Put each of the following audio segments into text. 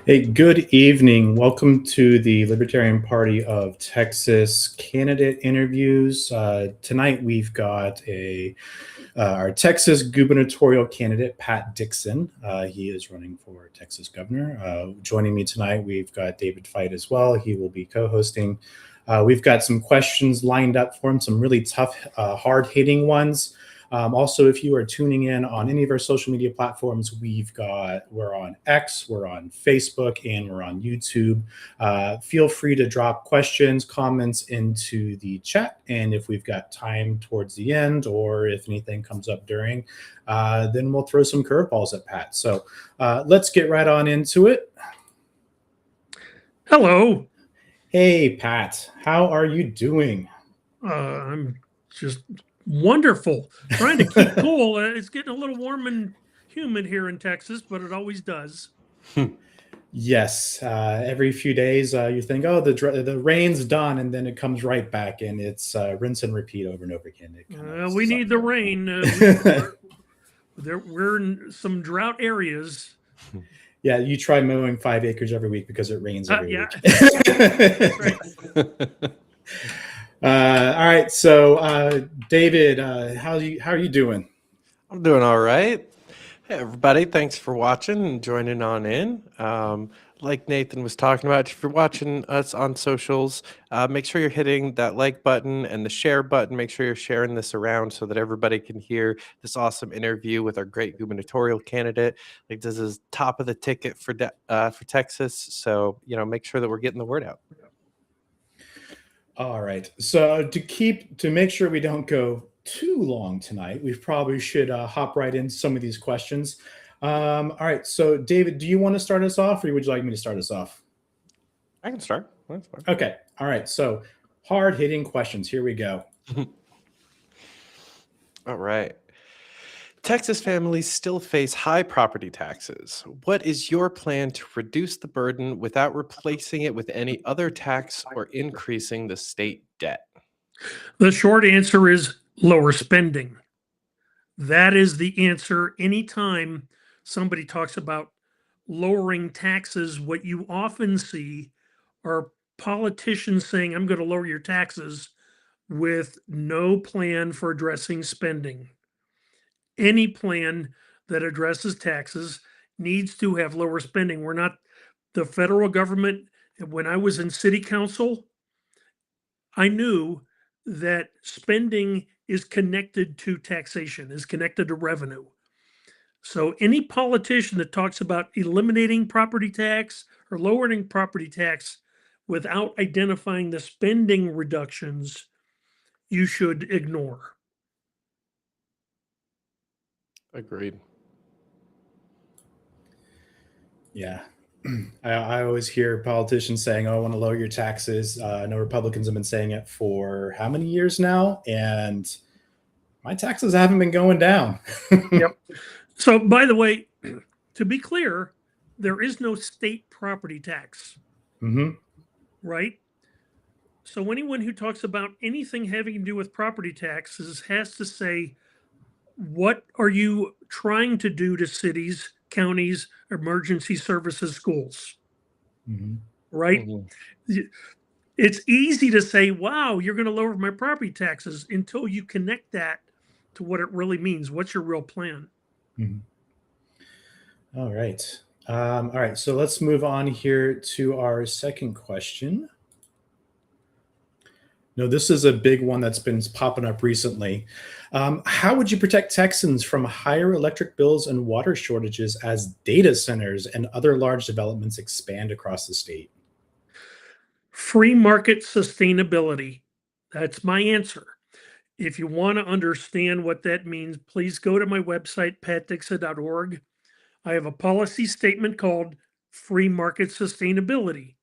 Hey, good evening. Welcome to the Libertarian Party of Texas candidate interviews. Tonight we've got our Texas gubernatorial candidate, Pat Dixon. He is running for Texas governor. Joining me tonight, we've got David Fite as well. He will be co-hosting. We've got some questions lined up for him, some really tough, hard-hitting ones. Also, if you are tuning in on any of our social media platforms, we're on X, we're on Facebook, and we're on YouTube. Feel free to drop questions, comments into the chat. And if we've got time towards the end, or if anything comes up during, then we'll throw some curveballs at Pat. So let's get right on into it. Hello. Hey, Pat, how are you doing? I'm just wonderful. Trying to keep cool. It's getting a little warm and humid here in Texas, but it always does. Yes. Every few days, you think, oh, the rain's done, and then it comes right back, and it's rinse and repeat over and over again. We need the rain. We're in some drought areas. Yeah, you try mowing 5 acres every week because it rains every week. That's right. All right, so David, how are you doing? I'm doing all right. Hey, everybody, thanks for watching and joining on in. Like Nathan was talking about, if you're watching us on socials, make sure you're hitting that like button and the share button. Make sure you're sharing this around so that everybody can hear this awesome interview with our great gubernatorial candidate. Like, this is top of the ticket for Texas. So, make sure that we're getting the word out. All right. So to make sure we don't go too long tonight, we probably should hop right into some of these questions. All right. So David, do you want to start us off, or would you like me to start us off? I can start. That's fine. Okay. All right. So hard-hitting questions. Here we go. All right. Texas families still face high property taxes. What is your plan to reduce the burden without replacing it with any other tax or increasing the state debt? The short answer is lower spending. That is the answer. Anytime somebody talks about lowering taxes, what you often see are politicians saying, I'm going to lower your taxes with no plan for addressing spending. Any plan that addresses taxes needs to have lower spending. We're not the federal government. When I was in city council, I knew that spending is connected to taxation, is connected to revenue. So any politician that talks about eliminating property tax or lowering property tax without identifying the spending reductions, you should ignore. Agreed. Yeah. I always hear politicians saying, oh, I want to lower your taxes. I know Republicans have been saying it for how many years now? And my taxes haven't been going down. Yep. So, by the way, to be clear, there is no state property tax. Mm-hmm. Right? So anyone who talks about anything having to do with property taxes has to say, what are you trying to do to cities, counties, emergency services, schools? Mm-hmm. Right? Mm-hmm. It's easy to say, wow, you're going to lower my property taxes until you connect that to what it really means. What's your real plan? Mm-hmm. All right. All right. So let's move on here to our second question. No, this is a big one that's been popping up recently. How would you protect Texans from higher electric bills and water shortages as data centers and other large developments expand across the state? Free market sustainability. That's my answer. If you want to understand what that means, please go to my website, patdixon.org. I have a policy statement called Free Market Sustainability.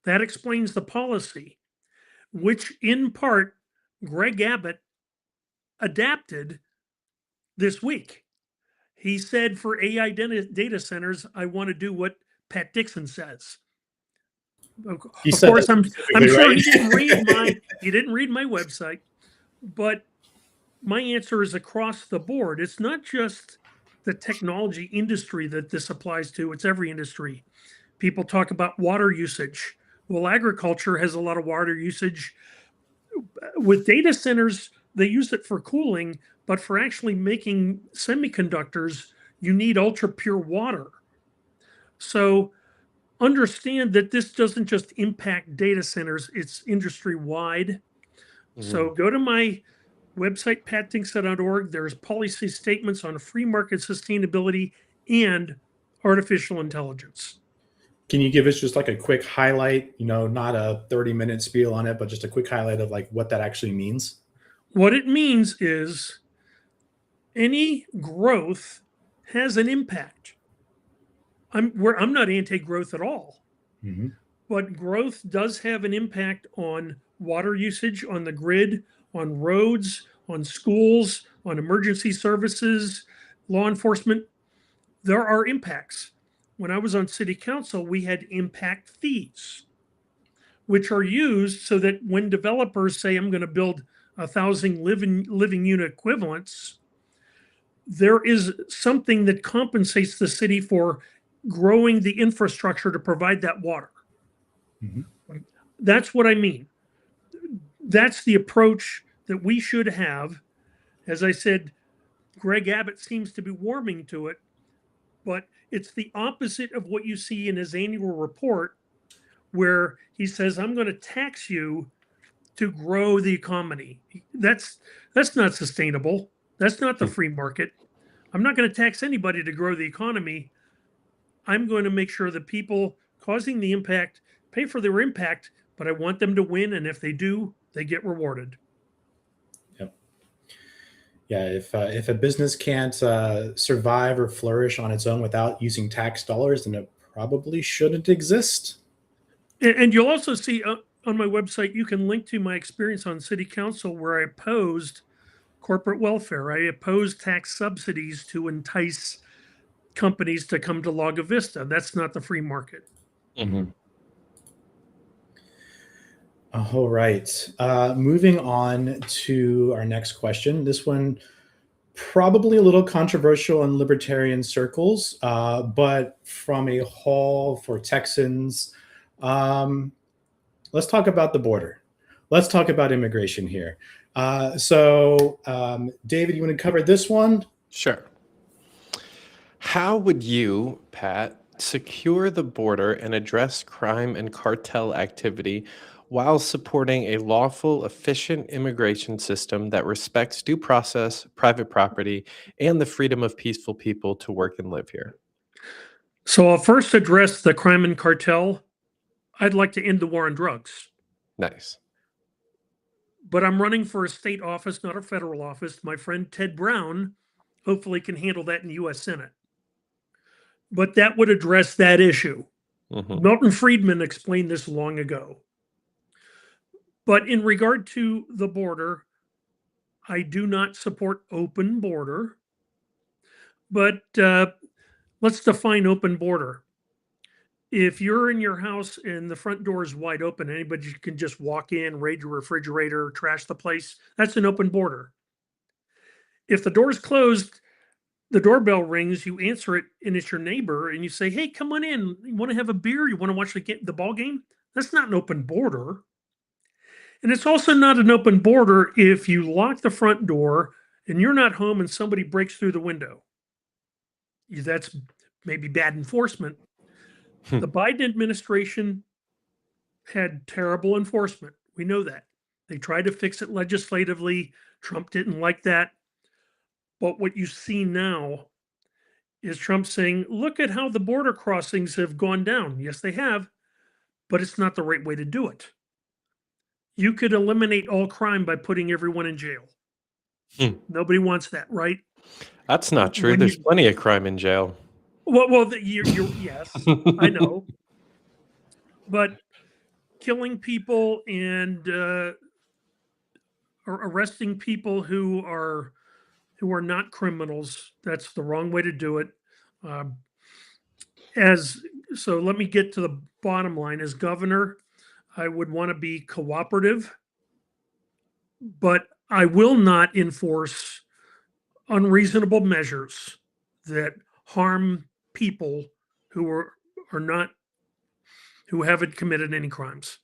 That explains the policy, which in part Greg Abbott adapted this week. He said for AI data centers, I want to do what Pat Dixon says. Of course, I'm sure he didn't read my website, but my answer is across the board. It's not just the technology industry that this applies to, it's every industry. People talk about water usage. Well, agriculture has a lot of water usage. With data centers, they use it for cooling, but for actually making semiconductors, you need ultra pure water. So understand that this doesn't just impact data centers, it's industry wide. So go to my website, patdixon.org. There's policy statements on free market sustainability and artificial intelligence. Can you give us just like a quick highlight, not a 30-minute spiel on it, but just a quick highlight of like what that actually means? What it means is any growth has an impact. I'm not anti-growth at all, but growth does have an impact on water usage, on the grid, on roads, on schools, on emergency services, law enforcement. There are impacts. When I was on city council, we had impact fees, which are used so that when developers say, I'm going to build 1,000 living unit equivalents, there is something that compensates the city for growing the infrastructure to provide that water. That's what I mean. That's the approach that we should have. As I said, Greg Abbott seems to be warming to it, but it's the opposite of what you see in his annual report, where he says, I'm going to tax you to grow the economy. That's not sustainable. That's not the free market. I'm not going to tax anybody to grow the economy. I'm going to make sure the people causing the impact pay for their impact, but I want them to win. And if they do, they get rewarded. Yeah, if a business can't survive or flourish on its own without using tax dollars, then it probably shouldn't exist. And you'll also see on my website, you can link to my experience on city council where I opposed corporate welfare. I opposed tax subsidies to entice companies to come to Lago Vista. That's not the free market. All right. Moving on to our next question. This one probably a little controversial in libertarian circles, but from a haul for Texans, let's talk about the border. Let's talk about immigration here. So, David, you want to cover this one? Sure. How would you, Pat, secure the border and address crime and cartel activity while supporting a lawful, efficient immigration system that respects due process, private property, and the freedom of peaceful people to work and live here? So I'll first address the crime and cartel. I'd like to end the war on drugs. Nice. But I'm running for a state office, not a federal office. My friend Ted Brown hopefully can handle that in the U.S. Senate. But that would address that issue. Milton Friedman explained this long ago. But in regard to the border, I do not support open border. But let's define open border. If you're in your house and the front door is wide open, anybody can just walk in, raid your refrigerator, trash the place, that's an open border. If the door is closed, the doorbell rings, you answer it, and it's your neighbor, and you say, hey, come on in. You want to have a beer? You want to watch the ball game? That's not an open border. And it's also not an open border if you lock the front door and you're not home and somebody breaks through the window. That's maybe bad enforcement. The Biden administration had terrible enforcement. We know that. They tried to fix it legislatively. Trump didn't like that. But what you see now is Trump saying, look at how the border crossings have gone down. Yes, they have, but it's not the right way to do it. You could eliminate all crime by putting everyone in jail. Nobody wants that, right? That's not true. There's plenty of crime in jail. Well, yes, I know. But killing people and or arresting people who are not criminals, that's the wrong way to do it. So let me get to the bottom line. As governor, I would want to be cooperative, but I will not enforce unreasonable measures that harm people who are not who haven't committed any crimes.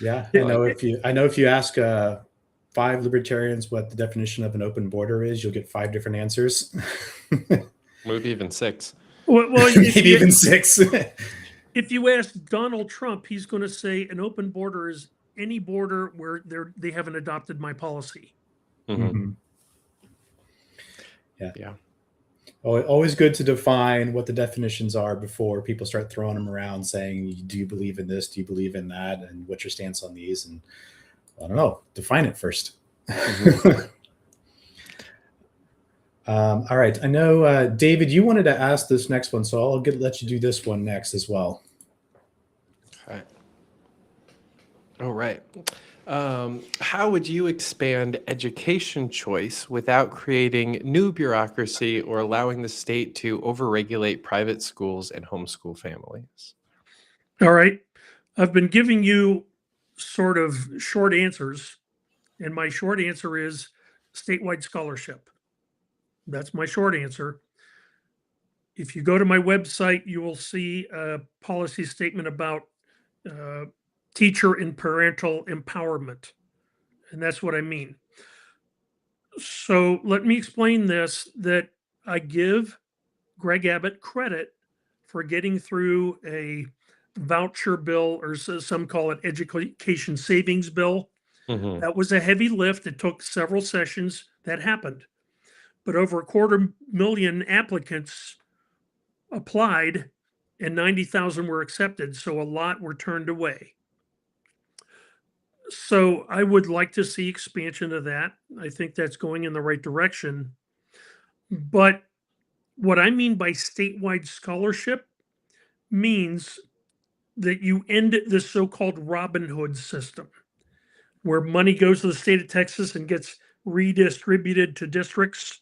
Yeah, Yeah. I know if you ask 5 libertarians what the definition of an open border is, you'll get 5 different answers. Maybe even 6. Well, Maybe even 6. if you ask Donald Trump, he's going to say an open border is any border where they haven't adopted my policy. Mhm. Yeah. Yeah. Always good to define what the definitions are before people start throwing them around saying, do you believe in this? Do you believe in that? And what's your stance on these? And I don't know, define it first. All right. I know, David, you wanted to ask this next one, so I'll let you do this one next as well. Okay. All right. How would you expand education choice without creating new bureaucracy or allowing the state to overregulate private schools and homeschool families? All right. I've been giving you sort of short answers, and my short answer is statewide scholarship. That's my short answer. If you go to my website, you will see a policy statement about teacher and parental empowerment. And that's what I mean. So let me explain this, that I give Greg Abbott credit for getting through a voucher bill, or some call it education savings bill. That was a heavy lift. It took several sessions. That happened. But over 250,000 applicants applied and 90,000 were accepted. So a lot were turned away. So I would like to see expansion of that. I think that's going in the right direction. But what I mean by statewide scholarship means that you end the so-called Robin Hood system, where money goes to the state of Texas and gets redistributed to districts.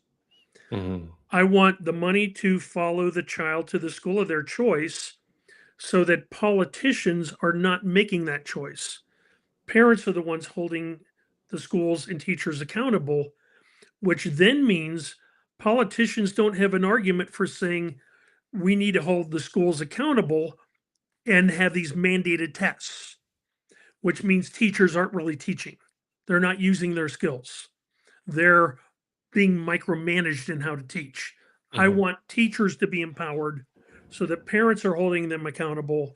I want the money to follow the child to the school of their choice, so that politicians are not making that choice. Parents are the ones holding the schools and teachers accountable, which then means politicians don't have an argument for saying we need to hold the schools accountable and have these mandated tests, which means teachers aren't really teaching. They're not using their skills. They're being micromanaged in how to teach. I want teachers to be empowered so that parents are holding them accountable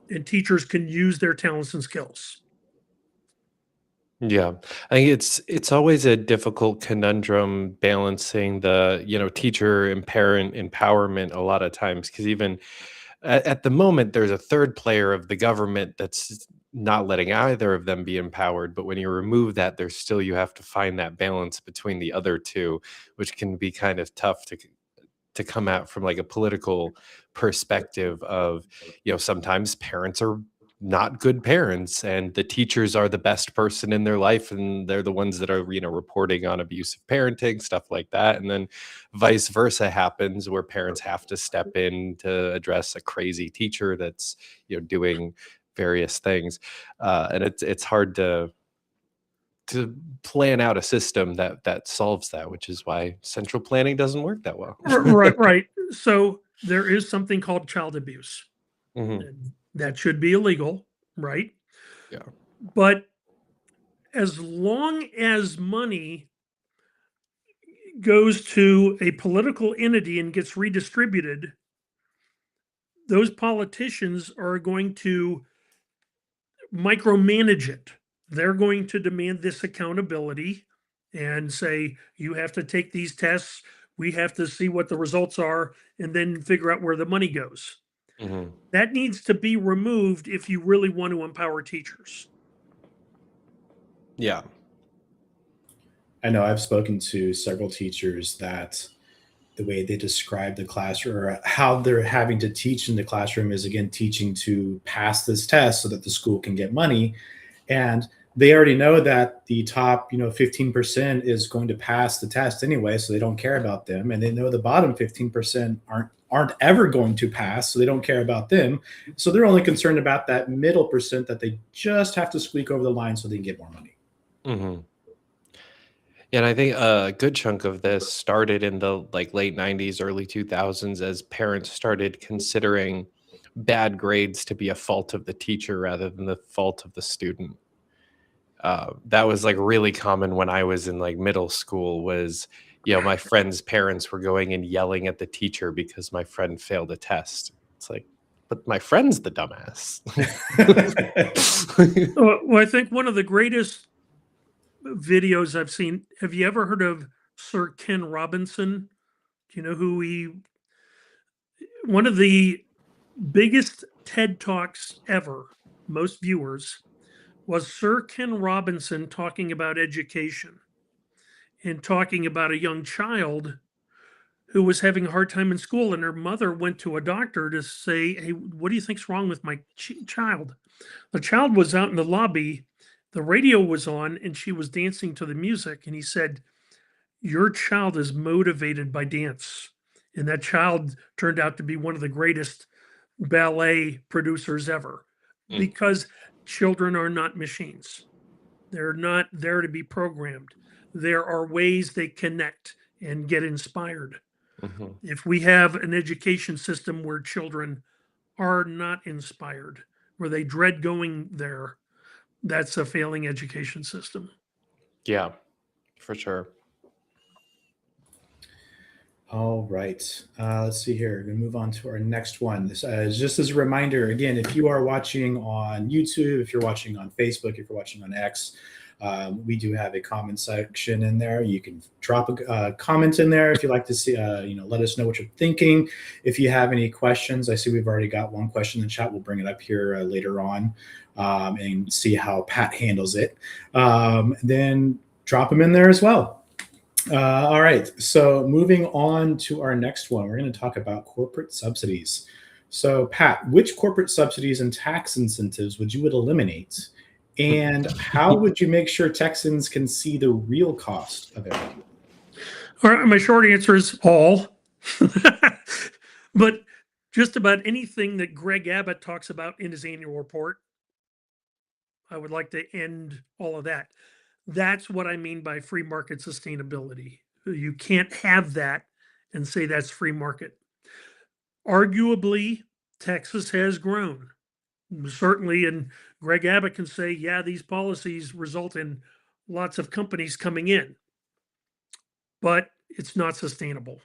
and teachers can use their talents and skills. Yeah, I think it's always a difficult conundrum balancing the, teacher and parent empowerment a lot of times, because even at the moment there's a third player of the government that's not letting either of them be empowered. But when you remove that, there's still, you have to find that balance between the other two, which can be kind of tough to come at from like a political perspective of, sometimes parents are not good parents and the teachers are the best person in their life and they're the ones that are reporting on abusive parenting, stuff like that, and then vice versa happens where parents have to step in to address a crazy teacher that's doing various things, and it's hard to plan out a system that solves that, which is why central planning doesn't work that well. Right. So there is something called child abuse. Mhm. That should be illegal, right? Yeah. But as long as money goes to a political entity and gets redistributed, those politicians are going to micromanage it. They're going to demand this accountability and say, you have to take these tests. We have to see what the results are and then figure out where the money goes. That needs to be removed if you really want to empower teachers. Yeah. I know I've spoken to several teachers that the way they describe the classroom or how they're having to teach in the classroom is, again, teaching to pass this test so that the school can get money. And they already know that the top, 15% is going to pass the test anyway, so they don't care about them. And they know the bottom 15% aren't ever going to pass, so they don't care about them. So they're only concerned about that middle percent that they just have to squeak over the line so they can get more money. Yeah, and I think a good chunk of this started in the like late 90s, early 2000s as parents started considering bad grades to be a fault of the teacher rather than the fault of the student. That was like really common when I was in like middle school was, my friends' parents were going and yelling at the teacher because my friend failed a test. It's like, but my friend's the dumbass. Well, I think one of the greatest videos I've seen. Have you ever heard of Sir Ken Robinson? Do you know who he? One of the biggest TED Talks ever, most viewers, was Sir Ken Robinson talking about education and talking about a young child who was having a hard time in school, and her mother went to a doctor to say, "Hey, what do you think's wrong with my child?" The child was out in the lobby, the radio was on, and she was dancing to the music. And he said, "Your child is motivated by dance." And that child turned out to be one of the greatest ballet producers ever, because children are not machines. They're not there to be programmed. There are ways they connect and get inspired. Mhm. If we have an education system where children are not inspired, where they dread going there, that's a failing education system. Yeah, for sure. All right. Let's see here. We're going to move on to our next one. This is just as a reminder, again, if you are watching on YouTube, if you're watching on Facebook, if you're watching on X, we do have a comment section in there. You can drop a comment in there if you'd like to see, let us know what you're thinking. If you have any questions, I see we've already got one question in the chat. We'll bring it up here later on and see how Pat handles it. Then drop them in there as well. All right, so moving on to our next one, we're going to talk about corporate subsidies. So, Pat, which corporate subsidies and tax incentives would you eliminate? And how would you make sure Texans can see the real cost of everything? All right, my short answer is all. But just about anything that Greg Abbott talks about in his annual report, I would like to end all of that. That's what I mean by free market sustainability. You can't have that and say that's free market. Arguably, Texas has grown. Certainly, and Greg Abbott can say, yeah, these policies result in lots of companies coming in, but it's not sustainable.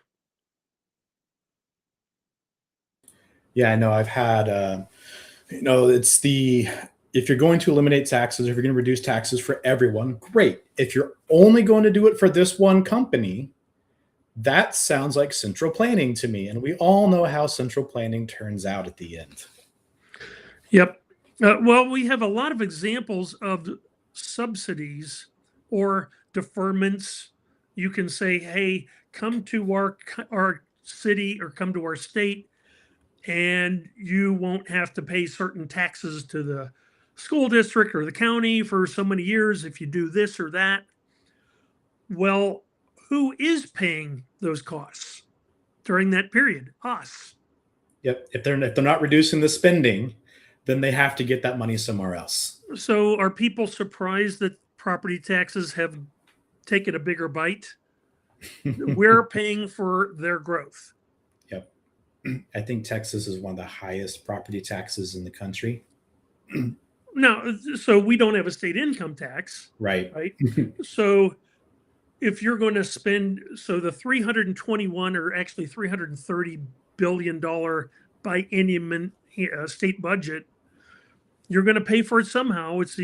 Yeah, I know I've had, it's if you're going to eliminate taxes, if you're going to reduce taxes for everyone, great. If you're only going to do it for this one company, that sounds like central planning to me. And we all know how central planning turns out at the end. Yep. Well, we have a lot of examples of subsidies or deferments. You can say, hey, come to our city or come to our state, and you won't have to pay certain taxes to the school district or the county for so many years if you do this or that. Well, who is paying those costs during that period? Us. Yep. If they're not reducing the spending, then they have to get that money somewhere else. So are people surprised that property taxes have taken a bigger bite? We're paying for their growth. Yep. I think Texas is one of the highest property taxes in the country. Now, so we don't have a state income tax. Right. So if you're going to spend, so the 321 or actually $330 billion biennium state budget, you're going to pay for it somehow. It's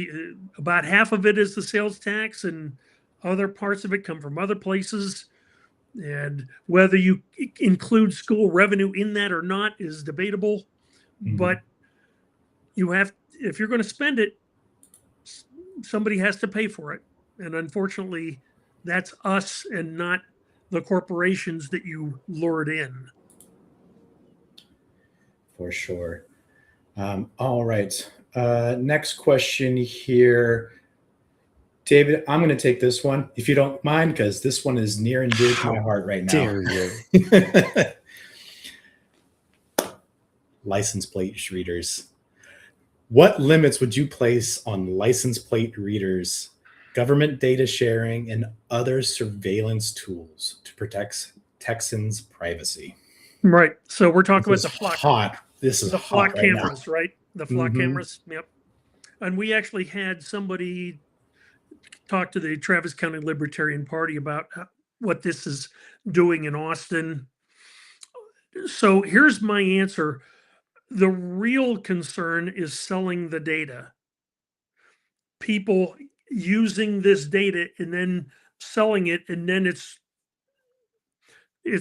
about half of it is the sales tax, and other parts of it come from other places. And whether you include school revenue in that or not is debatable. Mm-hmm. But you have, if you're going to spend it, somebody has to pay for it. And unfortunately, that's us and not the corporations that you lured in. For sure. All right. Next question here. David, I'm going to take this one, if you don't mind, because this one is near and dear to my heart right now. Dare you? License plate readers. What limits would you place on license plate readers government data sharing, and other surveillance tools to protect Texans' privacy. Right. So we're talking about This the is flock, hot. This is the hot flock right now. cameras, right? The flock Mhm. cameras. Yep. And we actually had somebody talk to the Travis County Libertarian Party about what this is doing in Austin. So here's my answer. The real concern is selling the data. People using this data and then selling it, and then it's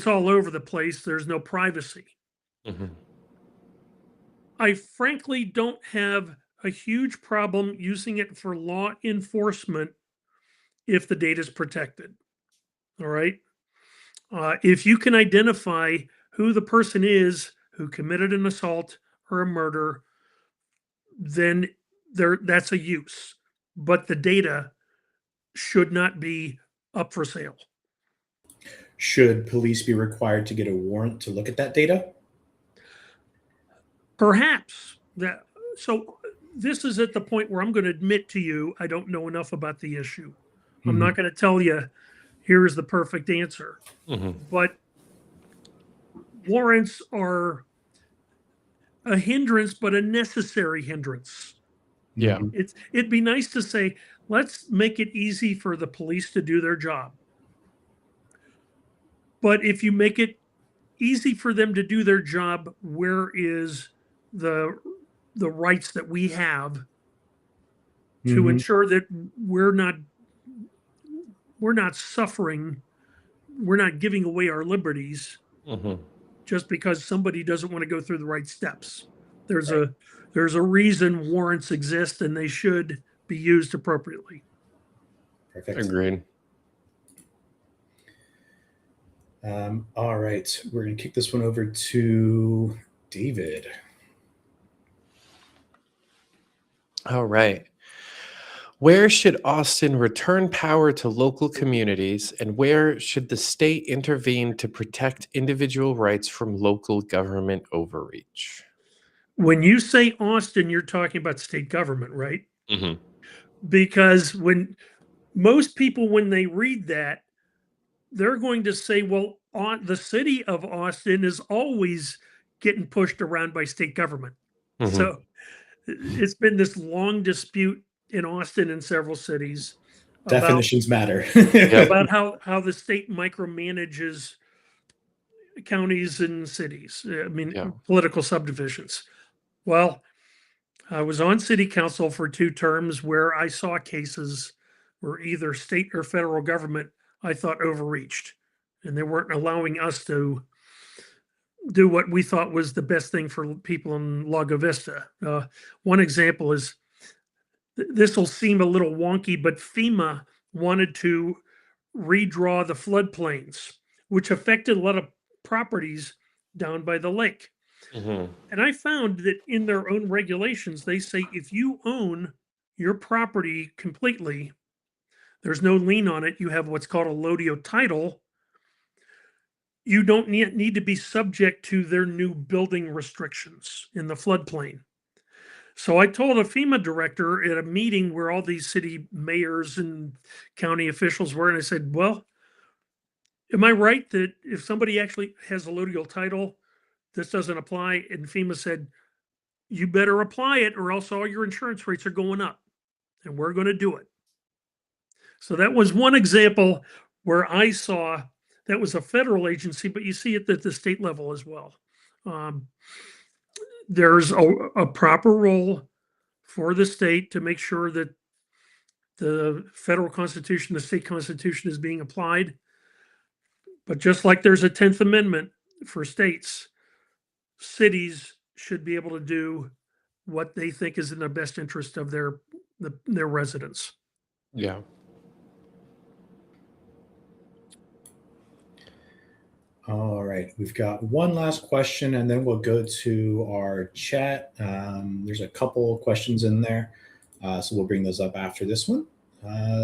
all over the place. There's no privacy. Mhm. I frankly don't have a huge problem using it for law enforcement if the data is protected. All right. If you can identify who the person is who committed an assault or a murder, then that's a use. But the data should not be up for sale. Should police be required to get a warrant to look at that data? Perhaps that. So this is at the point where I'm going to admit to you I don't know enough about the issue. I'm Mhm. not going to tell you here is the perfect answer. Mhm. But warrants are a hindrance, but a necessary hindrance. Yeah. Mhm. It'd be nice to say, let's make it easy for the police to do their job. But if you make it easy for them to do their job, where is the rights that we have to Mhm. ensure that we're not suffering, we're not giving away our liberties Mhm. just because somebody doesn't want to go through the right steps. There's Right. a reason warrants exist, and they should be used appropriately. Perfect. Agreed. All right. We're going to kick this one over to David. All right. Where should Austin return power to local communities, and where should the state intervene to protect individual rights from local government overreach? When you say Austin, you're talking about state government, right? Mhm. Because when most people, when they read that, they're going to say, well, the city of Austin is always getting pushed around by state government. Mhm. So it's been this long dispute in Austin and several cities about Definitions matter. Yep. how the state micromanages counties and cities. I mean, Yeah. political subdivisions. Well, I was on city council for 2 terms where I saw cases where either state or federal government I thought overreached, and they weren't allowing us to do what we thought was the best thing for people in Lago Vista. One example is this will seem a little wonky, but FEMA wanted to redraw the floodplains, which affected a lot of properties down by the lake. Mhm. And I found that in their own regulations, they say if you own your property completely, there's no lien on it, you have what's called a lodio title, you don't need to be subject to their new building restrictions in the floodplain. So I told a FEMA director at a meeting where all these city mayors and county officials were, and I said, well, am I right that if somebody actually has a lodio title, this doesn't apply? And FEMA said, you better apply it or else all your insurance rates are going up, and we're going to do it. So that was one example where I saw that was a federal agency, but you see it at the state level as well. There's a proper role for the state to make sure that the federal constitution, the state constitution is being applied. But just like there's a 10th Amendment for states, cities should be able to do what they think is in the best interest of their residents. Yeah. All right, we've got one last question, and then we'll go to our chat. There's a couple questions in there, so we'll bring those up after this one.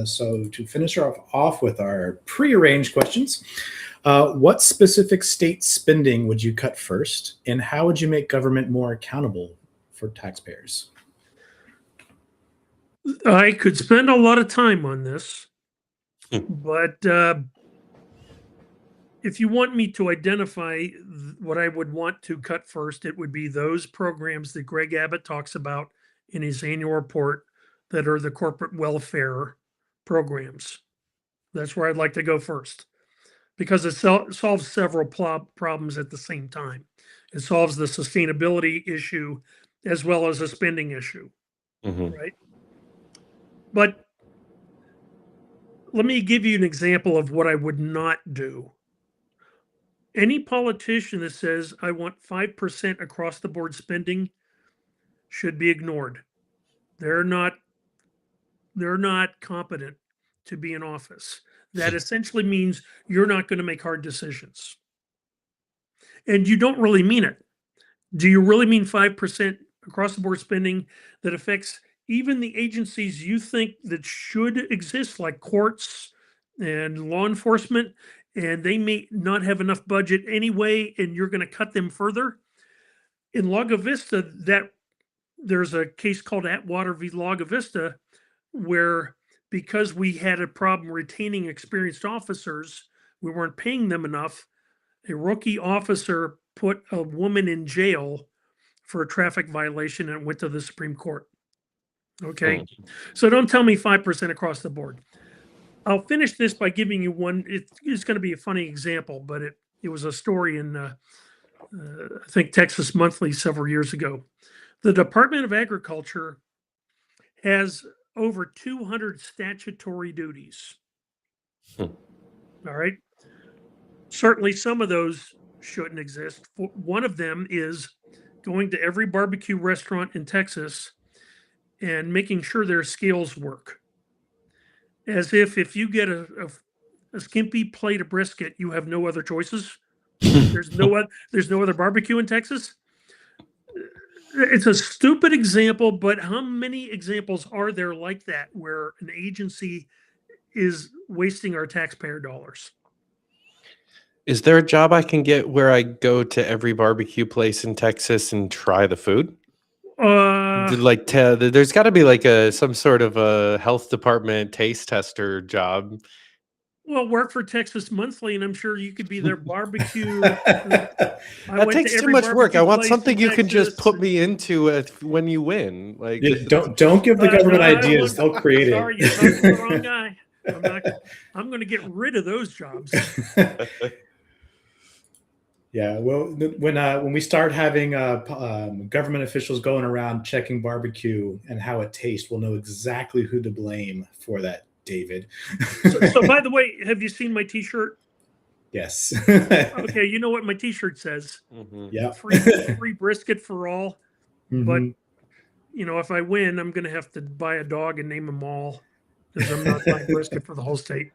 So to finish off with our prearranged questions, what specific state spending would you cut first, and how would you make government more accountable for taxpayers? I could spend a lot of time on this, but if you want me to identify what I would want to cut first, it would be those programs that Greg Abbott talks about in his annual report that are the corporate welfare programs. That's where I'd like to go first because it solves several problems at the same time. It solves the sustainability issue as well as a spending issue, right? But let me give you an example of what I would not do. Any politician that says, I want 5% across the board spending should be ignored. They're not competent to be in office. That essentially means you're not going to make hard decisions. And you don't really mean it. Do you really mean 5% across the board spending that affects even the agencies you think that should exist, like courts and law enforcement, and they may not have enough budget anyway, and you're going to cut them further? In Lago Vista, that there's a case called Atwater v. Lago Vista, where because we had a problem retaining experienced officers, we weren't paying them enough. A rookie officer put a woman in jail for a traffic violation and went to the Supreme Court. Okay. So don't tell me 5% across the board. I'll finish this by giving you one. It's going to be a funny example, but it was a story in, I think, Texas Monthly several years ago. The Department of Agriculture has over 200 statutory duties. All right. Certainly some of those shouldn't exist. One of them is going to every barbecue restaurant in Texas and making sure their scales work. As if you get a skimpy plate of brisket, you have no other choices. There's no other barbecue in Texas. It's a stupid example, but how many examples are there like that where an agency is wasting our taxpayer dollars? Is there a job I can get where I go to every barbecue place in Texas and try the food? There's got to be like some sort of a health department taste tester job. Well, work for Texas Monthly, and I'm sure you could be their barbecue. That takes too much work. I want something you can just put me into when you win. Like, don't give the government ideas; they'll create it. Sorry, you're talking to the wrong guy. I'm going to get rid of those jobs. Yeah, well, when we start having government officials going around checking barbecue and how it tastes, we'll know exactly who to blame for that, David. So, by the way, have you seen my T-shirt? Yes. Okay, you know what my T-shirt says? Yeah. Free brisket for all. But Mm-hmm. if I win, I'm going to have to buy a dog and name them all because I'm not buying brisket for the whole state.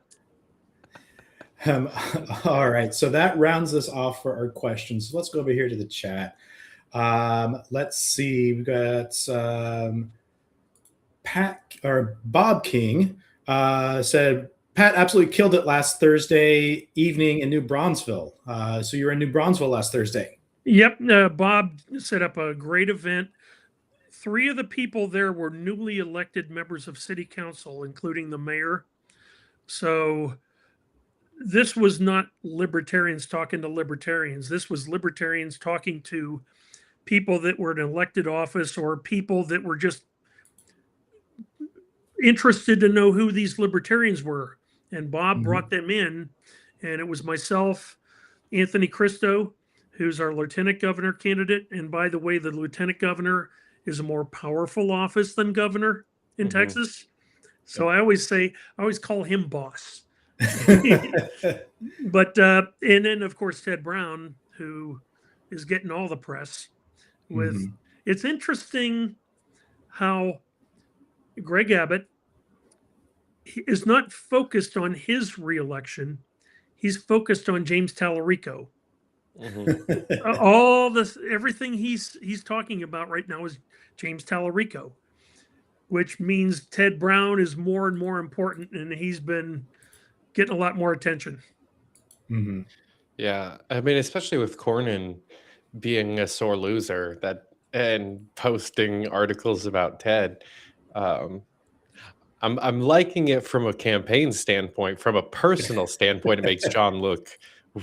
All right, so that rounds us off for our questions. So let's go over here to the chat. Let's see, we've got Bob King said, Pat absolutely killed it last Thursday evening in New Braunfels. So you were in New Braunfels last Thursday. Yep, Bob set up a great event. 3 of the people there were newly elected members of city council, including the mayor. So this was not libertarians talking to libertarians. This was libertarians talking to people that were in elected office or people that were just interested to know who these libertarians were. And Bob brought them in, and it was myself, Anthony Cristo, who's our lieutenant governor candidate. And by the way, the lieutenant governor is a more powerful office than governor in Texas. So I always call him boss. But and then of course Ted Brown, who is getting all the press with it's interesting how Greg Abbott is not focused on his reelection. He's focused on James Tallarico. Everything he's talking about right now is James Tallarico, which means Ted Brown is more and more important, and he's been getting a lot more attention. Yeah, I mean, especially with Cornyn being a sore loser and posting articles about Ted. I'm liking it from a campaign standpoint. From a personal standpoint, it makes John look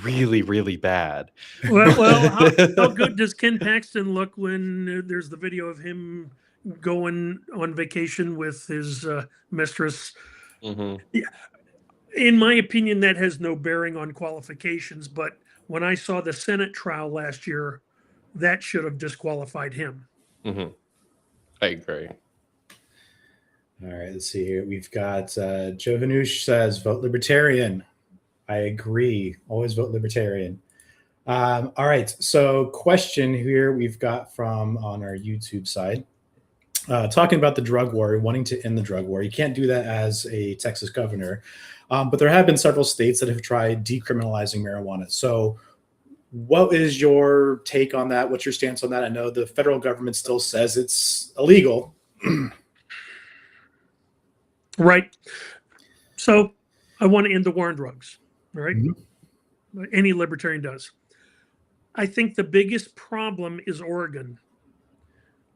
really, really bad. Well, how good does Ken Paxton look when there's the video of him going on vacation with his mistress? Mhm. In my opinion, that has no bearing on qualifications. But when I saw the Senate trial last year, that should have disqualified him. Mhm. I agree. All right, let's see here. We've got Joe Hanush says, vote Libertarian. I agree. Always vote Libertarian. All right, so question here we've got from on our YouTube side. Talking about the drug war, wanting to end the drug war. You can't do that as a Texas governor. But there have been several states that have tried decriminalizing marijuana. So what is your take on that? What's your stance on that? I know the federal government still says it's illegal. Right. So I want to end the war on drugs. Right. Mm-hmm. Any libertarian does. I think the biggest problem is Oregon.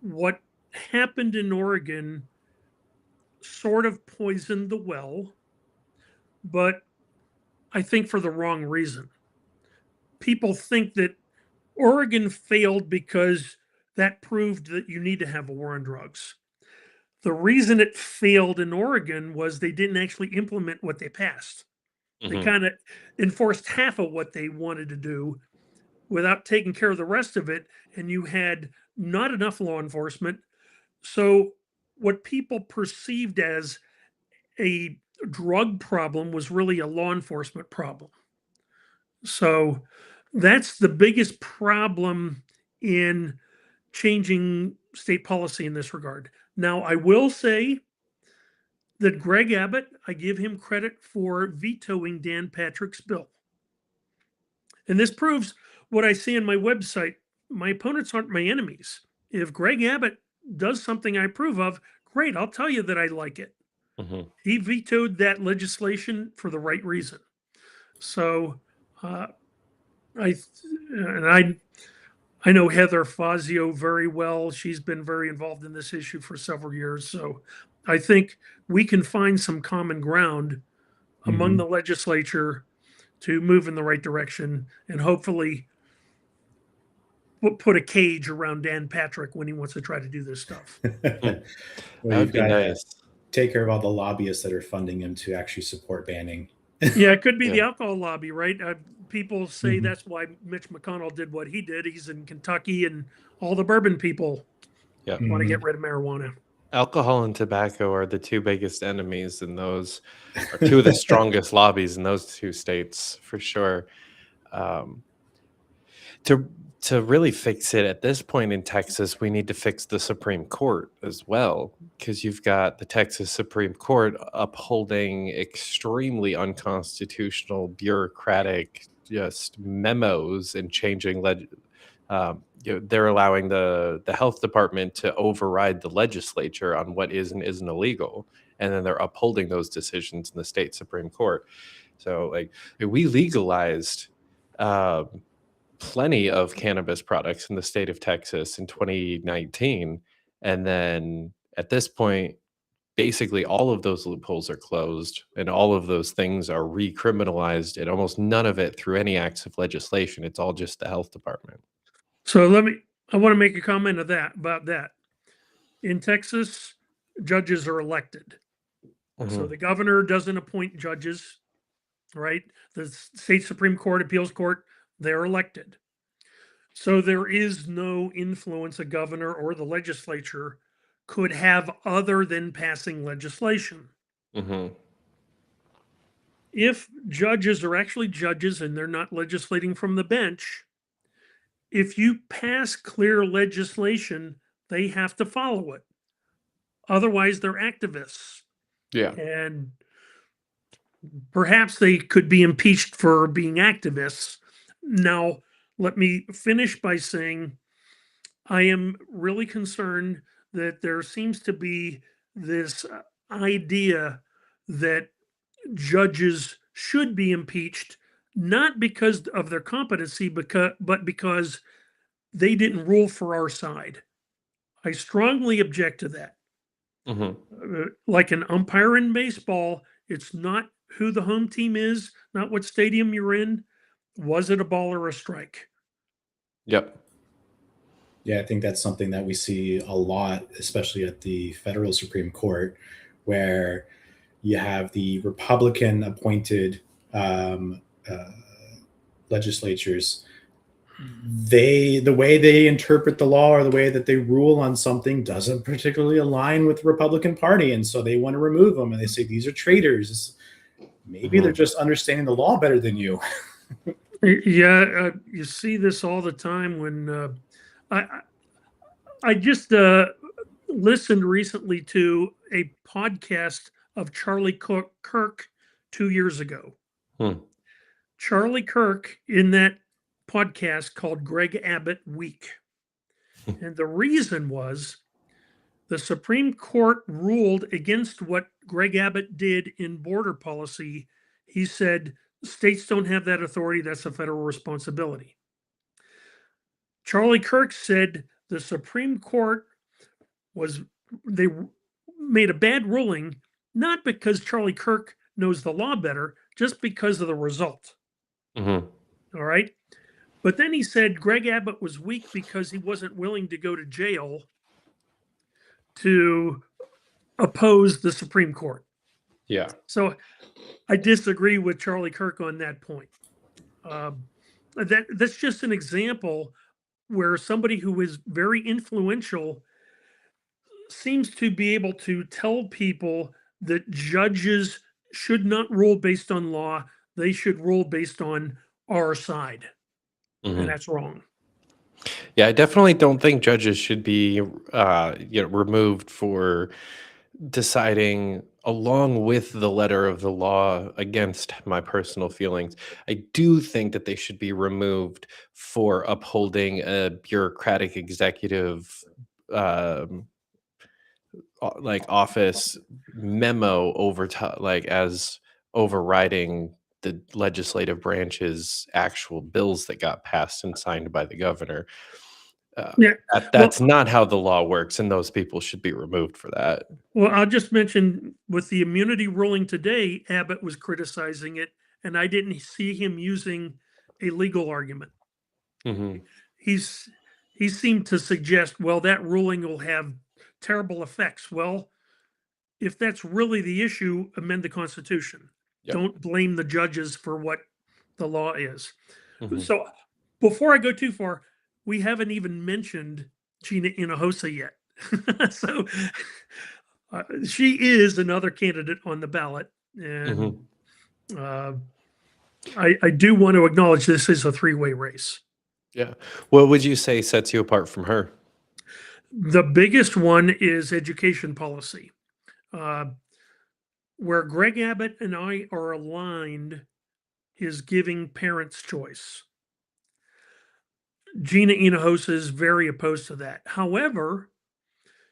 What happened in Oregon sort of poisoned the well, but I think for the wrong reason. People think that Oregon failed because that proved that you need to have a war on drugs. The reason it failed in Oregon was they didn't actually implement what they passed. They kind of enforced half of what they wanted to do without taking care of the rest of it. And you had not enough law enforcement. So, what people perceived as a drug problem was really a law enforcement problem. So, that's the biggest problem in changing state policy in this regard. Now, I will say that Greg Abbott, I give him credit for vetoing Dan Patrick's bill. And this proves what I see on my website. My opponents aren't my enemies. If Greg Abbott does something I approve of, great, I'll tell you that I like it. He vetoed that legislation for the right reason. So I know Heather Fazio very well. She's been very involved in this issue for several years. So I think we can find some common ground among the legislature to move in the right direction and hopefully put a cage around Dan Patrick when he wants to try to do this stuff. That You've would be got to nice. take care of all the lobbyists that are funding him to actually support banning. Yeah, it could be the Yeah. alcohol lobby, right? People say that's why Mitch McConnell did what he did. He's in Kentucky, and all the bourbon people Yeah. want to get rid of marijuana. Alcohol and tobacco are the two biggest enemies, and those are two of the strongest lobbies in those two states for sure. To really fix it at this point in Texas, we need to fix the Supreme Court as well, because you've got the Texas Supreme Court upholding extremely unconstitutional, bureaucratic, just memos and changing they're allowing the health department to override the legislature on what is and isn't illegal, and then they're upholding those decisions in the state Supreme Court. So, like, we legalized plenty of cannabis products in the state of Texas in 2019, and then at this point, basically all of those loopholes are closed, and all of those things are recriminalized, and almost none of it through any acts of legislation. It's all just the health department. So I want to make a comment about that. In Texas, judges are elected. So the governor doesn't appoint judges, right? The state Supreme Court, appeals court, they're elected. So there is no influence a governor or the legislature could have other than passing legislation. If judges are actually judges and they're not legislating from the bench, if you pass clear legislation, they have to follow it. Otherwise, they're activists. Yeah. And perhaps they could be impeached for being activists. Now, let me finish by saying I am really concerned that there seems to be this idea that judges should be impeached, not because of their competency, but because they didn't rule for our side. I strongly object to that. Like an umpire in baseball, it's not who the home team is, not what stadium you're in. Was it a ball or a strike? Yep. Yeah, I think that's something that we see a lot, especially at the federal Supreme Court, where you have the Republican appointed legislatures. The way they interpret the law or the way that they rule on something doesn't particularly align with the Republican Party, and so they want to remove them, and they say these are traitors. Maybe they're just understanding the law better than you. Yeah, you see this all the time when I just listened recently to a podcast of Charlie Kirk 2 years ago. Charlie Kirk in that podcast called Greg Abbott Week. And the reason was the Supreme Court ruled against what Greg Abbott did in border policy. He said states don't have that authority. That's a federal responsibility. Charlie Kirk said the Supreme Court they made a bad ruling, not because Charlie Kirk knows the law better, just because of the result. All right. But then he said Greg Abbott was weak because he wasn't willing to go to jail to oppose the Supreme Court. Yeah. So I disagree with Charlie Kirk on that point. That's just an example where somebody who is very influential seems to be able to tell people that judges should not rule based on law. They should rule based on our side. And that's wrong. Yeah, I definitely don't think judges should be removed for deciding along with the letter of the law against my personal feelings. I do think that they should be removed for upholding a bureaucratic executive like office memo over like as overriding the legislative branch's actual bills that got passed and signed by the governor. That's not how the law works, and those people should be removed for that. Well, I'll just mention with the immunity ruling today, Abbott was criticizing it, and I didn't see him using a legal argument. He seemed to suggest, well, that ruling will have terrible effects. Well, if that's really the issue, amend the Constitution. Yep. Don't blame the judges for what the law is. So before I go too far, we haven't even mentioned Gina Hinojosa yet. So she is another candidate on the ballot. And I do want to acknowledge this is a three-way race. Yeah. What would you say sets you apart from her? The biggest one is education policy. Where Greg Abbott and I are aligned is giving parents choice. Gina Hinojosa is very opposed to that. However,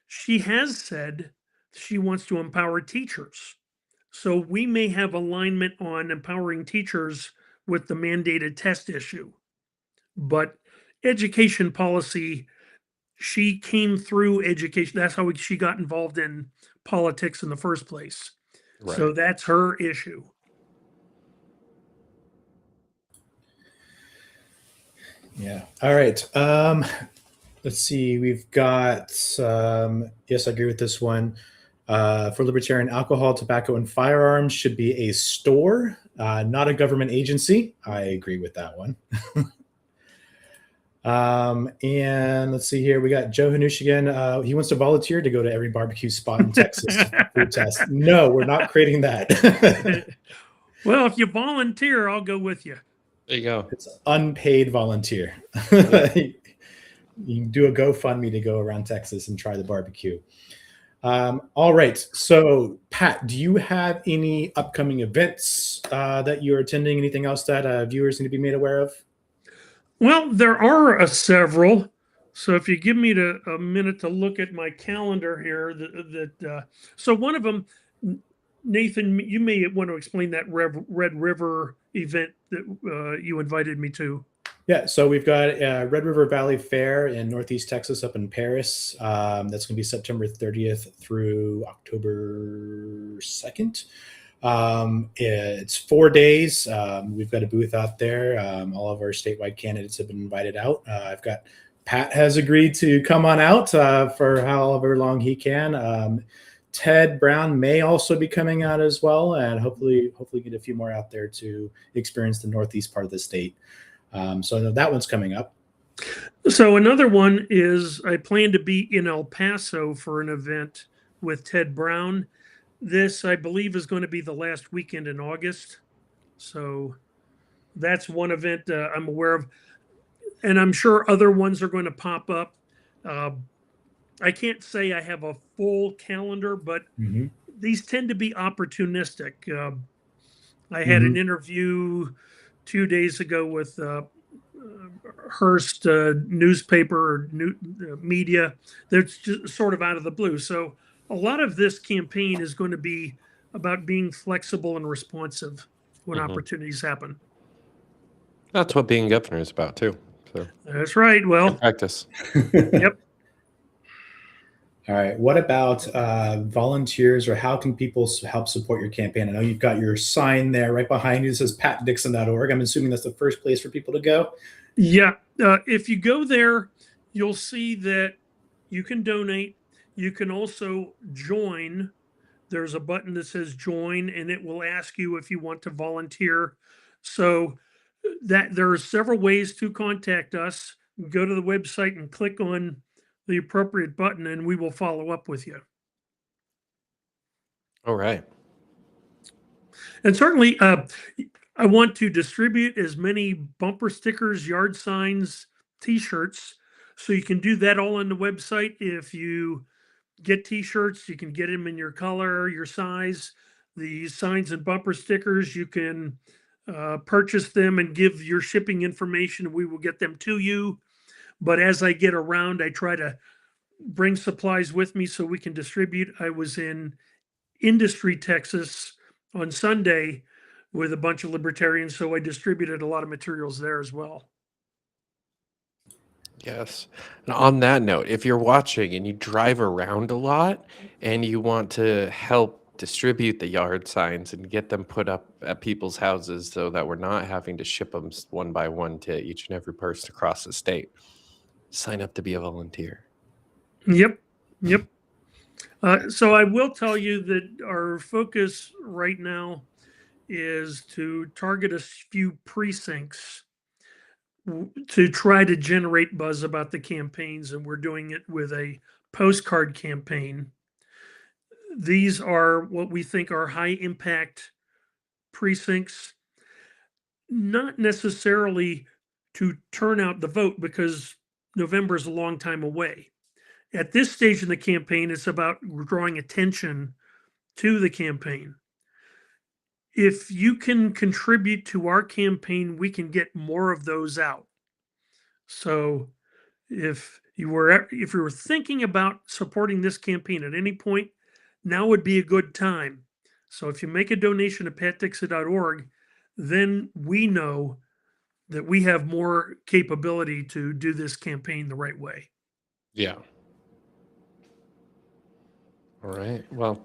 she has said she wants to empower teachers. So we may have alignment on empowering teachers with the mandated test issue. But education policy, she came through education. That's how she got involved in politics in the first place. Right. So that's her issue. Yeah. All right. Let's see. We've got, yes, I agree with this one. For Libertarian, alcohol, tobacco, and firearms should be a store, not a government agency. I agree with that one. And let's see here. We got Joe Hanush again. He wants to volunteer to go to every barbecue spot in Texas to food test. No, we're not creating that. Well, if you volunteer, I'll go with you. There you go. It's unpaid volunteer. You can do a GoFundMe to go around Texas and try the barbecue. All right. So, Pat, do you have any upcoming events that you're attending? Anything else that viewers need to be made aware of? Well, there are several. So if you give me a minute to look at my calendar here, so one of them, Nathan, you may want to explain that Red River event that you invited me to. Yeah, so we've got Red River Valley Fair in Northeast Texas up in Paris. That's going to be September 30th through October 2nd. It's 4 days. We've got a booth out there. All of our statewide candidates have been invited out. I've got Pat has agreed to come on out for however long he can. Ted Brown may also be coming out as well, and hopefully get a few more out there to experience the northeast part of the state. So I know that one's coming up. So another one is I plan to be in El Paso for an event with Ted Brown. This, I believe, is going to be the last weekend in August. So that's one event I'm aware of. And I'm sure other ones are going to pop up. I can't say I have a full calendar, but these tend to be opportunistic. I had an interview 2 days ago with Hearst newspaper or media that's just sort of out of the blue. So a lot of this campaign is going to be about being flexible and responsive when opportunities happen. That's what being governor is about too. So that's right. Well, practice. Yep. All right. What about volunteers, or how can people help support your campaign? I know you've got your sign there right behind you that says patdixon.org. I'm assuming that's the first place for people to go. Yeah. If you go there, you'll see that you can donate. You can also join. There's a button that says join, and it will ask you if you want to volunteer. So that there are several ways to contact us. Go to the website and click on the appropriate button, and we will follow up with you. All right. And certainly, I want to distribute as many bumper stickers, yard signs, T-shirts. So you can do that all on the website. If you get T-shirts, you can get them in your color, your size. The signs and bumper stickers, you can purchase them and give your shipping information. We will get them to you. But as I get around, I try to bring supplies with me so we can distribute. I was in Industry, Texas on Sunday with a bunch of libertarians, so I distributed a lot of materials there as well. Yes. And on that note, if you're watching and you drive around a lot and you want to help distribute the yard signs and get them put up at people's houses so that we're not having to ship them one by one to each and every person across the state, sign up to be a volunteer. Yep. So I will tell you that our focus right now is to target a few precincts to try to generate buzz about the campaigns, and we're doing it with a postcard campaign. These are what we think are high impact precincts, not necessarily to turn out the vote because November is a long time away. At this stage in the campaign, it's about drawing attention to the campaign. If you can contribute to our campaign, we can get more of those out. So if you were thinking about supporting this campaign at any point, now would be a good time. So if you make a donation to patdixon.org, then we know that we have more capability to do this campaign the right way. Yeah. All right. Well.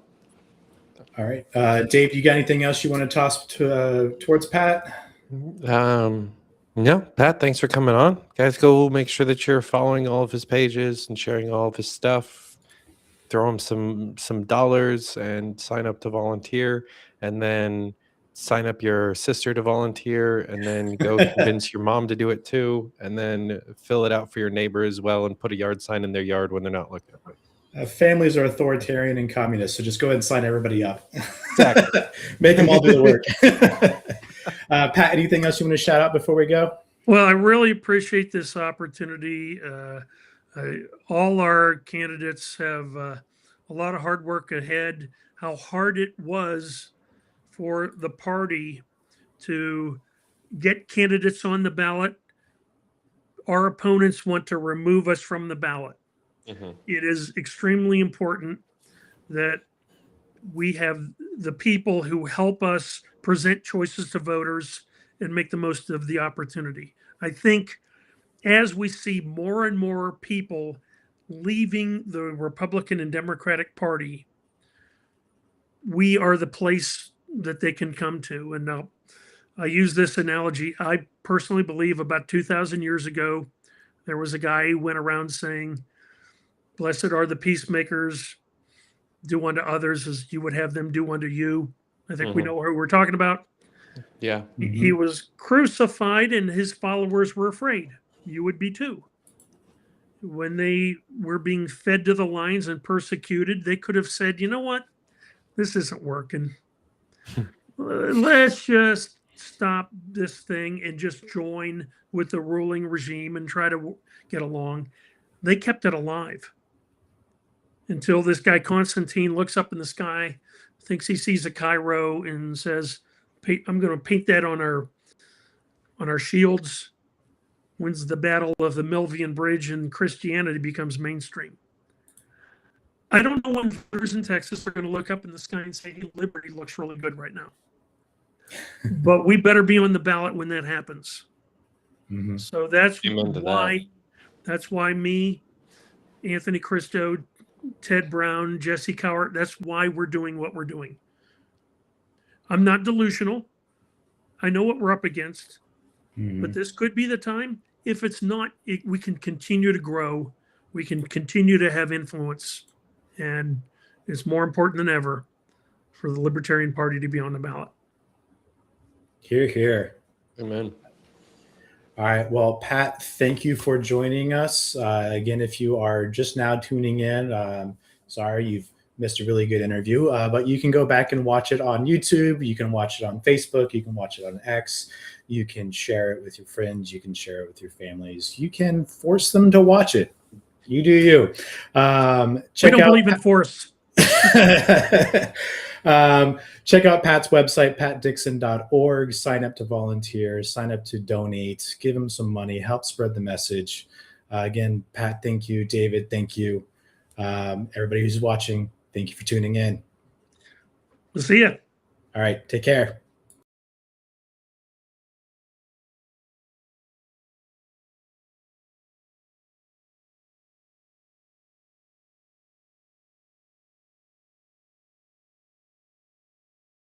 All right. Dave, you got anything else you want to toss towards Pat? No, Pat, thanks for coming on. Guys, go make sure that you're following all of his pages and sharing all of his stuff. Throw him some dollars and sign up to volunteer, and then sign up your sister to volunteer, and then go convince your mom to do it too, and then fill it out for your neighbor as well and put a yard sign in their yard when they're not looking. Families are authoritarian and communist, so just go ahead and sign everybody up. Exactly. Make them all do the work. Pat, anything else you want to shout out before we go? Well, I really appreciate this opportunity. All our candidates have a lot of hard work ahead. How hard it was for the party to get candidates on the ballot. Our opponents want to remove us from the ballot. It is extremely important that we have the people who help us present choices to voters and make the most of the opportunity. I think as we see more and more people leaving the Republican and Democratic Party, we are the place that they can come to. And now I use this analogy. I personally believe about 2,000 years ago, there was a guy who went around saying, "Blessed are the peacemakers, do unto others as you would have them do unto you." I think we know who we're talking about. Yeah. He was crucified and his followers were afraid. You would be too. When they were being fed to the lions and persecuted, they could have said, "You know what? This isn't working. Let's just stop this thing and just join with the ruling regime and try to get along." They kept it alive until this guy Constantine looks up in the sky, thinks he sees a Cairo, and says, "I'm going to paint that on our shields." Wins the battle of the Milvian Bridge, and Christianity becomes mainstream. I don't know when voters in Texas are going to look up in the sky and say, "Hey, liberty looks really good right now." But we better be on the ballot when that happens. So that's why me, Anthony Christo, Ted Brown, Jesse Cowart, that's why we're doing what we're doing. I'm not delusional. I know what we're up against, but this could be the time. If it's not, we can continue to grow. We can continue to have influence. And it's more important than ever for the Libertarian Party to be on the ballot. Hear, hear. Amen. All right. Well, Pat, thank you for joining us. Again, if you are just now tuning in, sorry, you've missed a really good interview, but you can go back and watch it on YouTube. You can watch it on Facebook. You can watch it on X. You can share it with your friends. You can share it with your families. You can force them to watch it. You do you. We don't believe in force. Check out Pat's website, patdixon.org. Sign up to volunteer, sign up to donate, give him some money, help spread the message. Again, Pat, thank you. David, thank you. Everybody who's watching, thank you for tuning in. We'll see you. All right, take care.